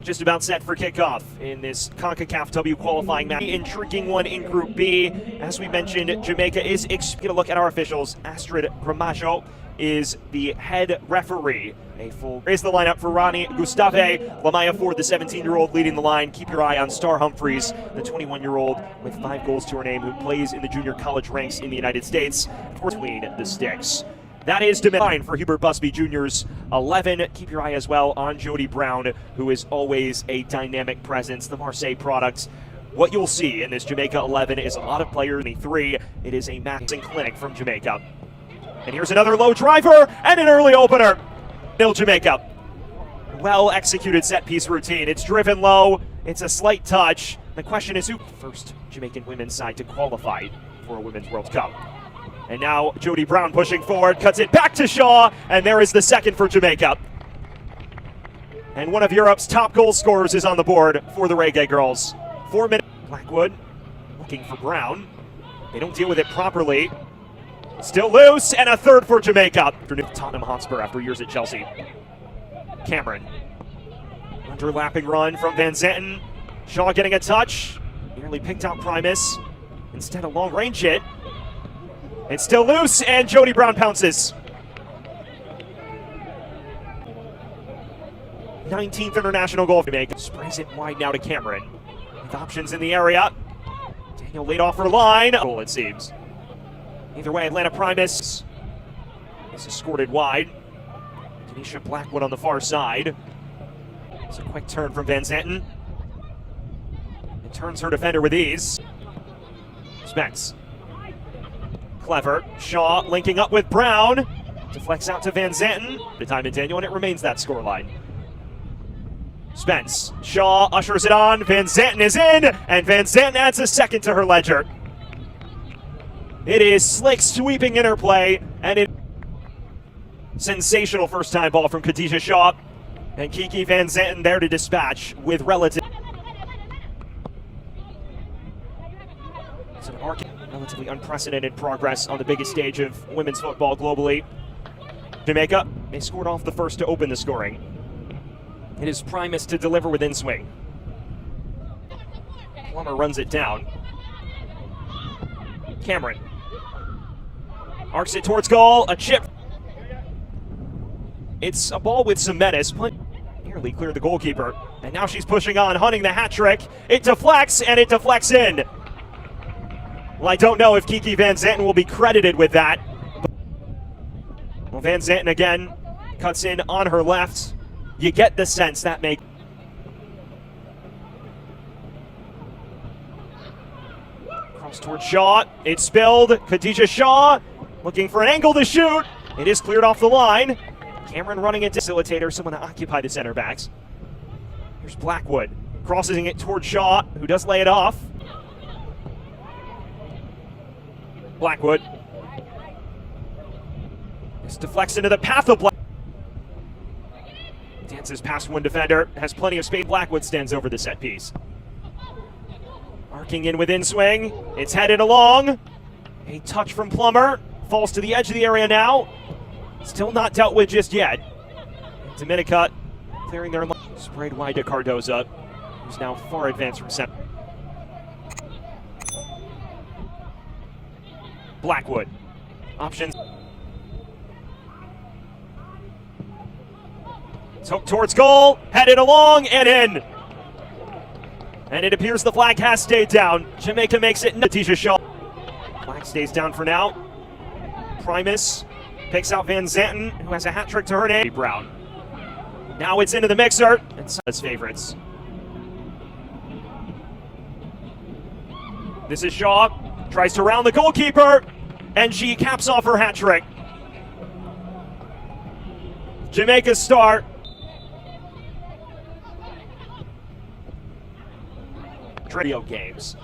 just about set for kickoff in this CONCACAF W qualifying match. Intriguing one in Group B. As we mentioned, Jamaica is get a look at our officials. Astrid Gramajo is the head referee. Here's the lineup for Ronnie Gustave. Lamaya Ford, the 17-year-old, leading the line. Keep your eye on Star Humphreys, the 21-year-old with 5 goals to her name, who plays in the junior college ranks in the United States, between the sticks. That is Dominica for Hubert Busby Jr.'s 11. Keep your eye as well on Jody Brown, who is always a dynamic presence, the Marseille product. What you'll see in this Jamaica 11 is a lot of players. 3. It is a maxing clinic from Jamaica. And here's another low driver and an early opener. Nil Jamaica. Well executed set piece routine. It's driven low. It's a slight touch. The question is who first Jamaican women's side to qualify for a Women's World Cup. And now Jody Brown pushing forward, cuts it back to Shaw, and there is the second for Jamaica. And one of Europe's top goal scorers is on the board for the Reggae Girls. 4 minutes. Blackwood looking for Brown. They don't deal with it properly. Still loose, and a third for Jamaica. Tottenham Hotspur after years at Chelsea. Cameron. Underlapping run from Van Zanten. Shaw getting a touch. Nearly picked out Primus. Instead a long range hit. It's still loose, and Jody Brown pounces. 19th international goal for Jamaica. Sprays it wide now to Cameron. With options in the area. Daniel laid off her line. Goal, it seems. Either way, Atlanta Primus is escorted wide. Tanisha Blackwood on the far side. It's a quick turn from Van Zanten. It turns her defender with ease. Spence. Clever. Shaw linking up with Brown. Deflects out to Van Zanten. The time in Daniel, and it remains that scoreline. Spence. Shaw ushers it on. Van Zanten is in, and Van Zanten adds a second to her ledger. It is slick, sweeping interplay, and it sensational first-time ball from Khadija Shaw, and Kiki Van Zanten there to dispatch with relative. It's an relatively unprecedented progress on the biggest stage of women's football globally. Jamaica, they scored off the first to open the scoring. It is Primus to deliver with in-swing. Plummer runs it down. Cameron. Arcs it towards goal, a chip. It's a ball with some menace, but nearly cleared the goalkeeper. And now she's pushing on, hunting the hat trick. It deflects, and it deflects in. Well, I don't know if Kiki Van Zanten will be credited with that. Well, Van Zanten again cuts in on her left. You get the sense that makes. Cross towards Shaw. It's spilled. Khadija Shaw looking for an angle to shoot. It is cleared off the line. Cameron running it to facilitator, someone to occupy the center backs. Here's Blackwood crossing it towards Shaw, who does lay it off. Blackwood. This deflects into the path of Blackwood. Dances past one defender, has plenty of space. Blackwood stands over the set piece. Arcing in with in-swing. It's headed along. A touch from Plummer. Falls to the edge of the area now. Still not dealt with just yet. Dominica clearing their line. Sprayed wide to Cardoza, who's now far advanced from center. Blackwood. Options. So towards goal, headed along and in. And it appears the flag has stayed down. Jamaica makes it. Khadija Shaw. Flag stays down for now. Primus picks out Van Zanten, who has a hat trick to her name. Brown. Now it's into the mixer, and some of his favorites. This is Shaw. Tries to round the goalkeeper, and she caps off her hat trick. Jamaica's star. Trio games.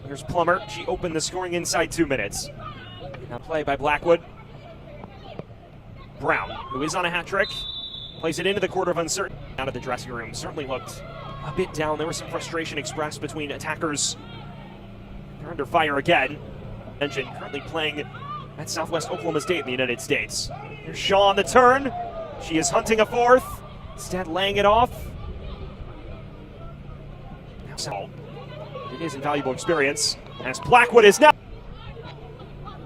Here's Plummer. She opened the scoring inside 2 minutes. Now play by Blackwood. Brown, who is on a hat trick, plays it into the quarter of uncertainty. Out of the dressing room, certainly looked a bit down. There was some frustration expressed between attackers. They're under fire again. Engine currently playing at Southwest Oklahoma State in the United States. Here's Shaw on the turn. She is hunting a fourth. Instead laying it off. It is invaluable experience as Blackwood is now.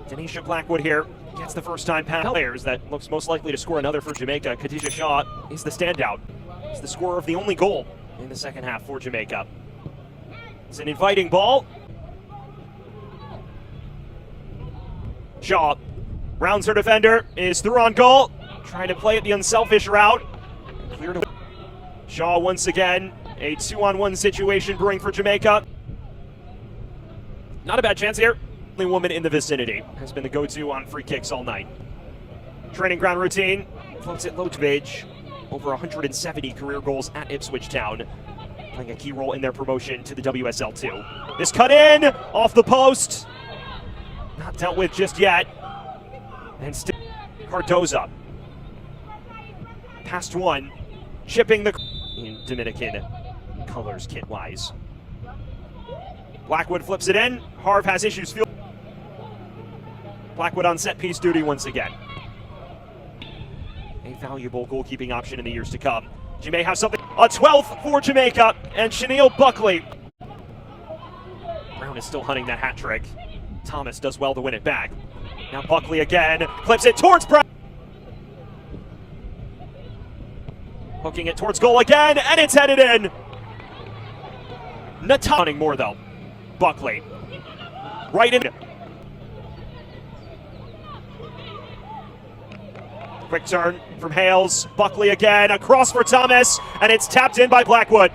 Denisha Blackwood here gets the first time pass. Players that looks most likely to score another for Jamaica. Khadija Shaw is the standout. He's the scorer of the only goal in the second half for Jamaica. It's an inviting ball. Shaw rounds her defender, is through on goal, trying to play it the unselfish route. Clear to Shaw once again, a 2-on-1 situation brewing for Jamaica. Not a bad chance here. The only woman in the vicinity has been the go-to on free kicks all night. Training ground routine, floats it low to Page. Over 170 career goals at Ipswich Town, playing a key role in their promotion to the WSL2. This cut in, off the post. Not dealt with just yet. And still Cardoza. Past one, chipping the in Dominican colors kit-wise. Blackwood flips it in. Harv has issues field. Blackwood on set-piece duty once again. A valuable goalkeeping option in the years to come. She may have something. A 12th for Jamaica, and Chanel Buckley. Brown is still hunting that hat trick. Thomas does well to win it back. Now Buckley again, clips it towards Brown. Hooking it towards goal again, and it's headed in. Hunting more though. Buckley. Right in. Quick turn from Hales. Buckley again, across for Thomas, and it's tapped in by Blackwood.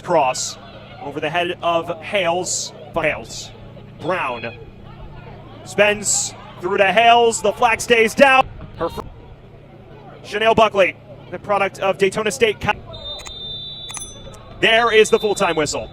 Cross over the head of Hales. Hales. Brown spins through to Hales. The flag stays down. Chanel Buckley, the product of Daytona State. There is the full-time whistle.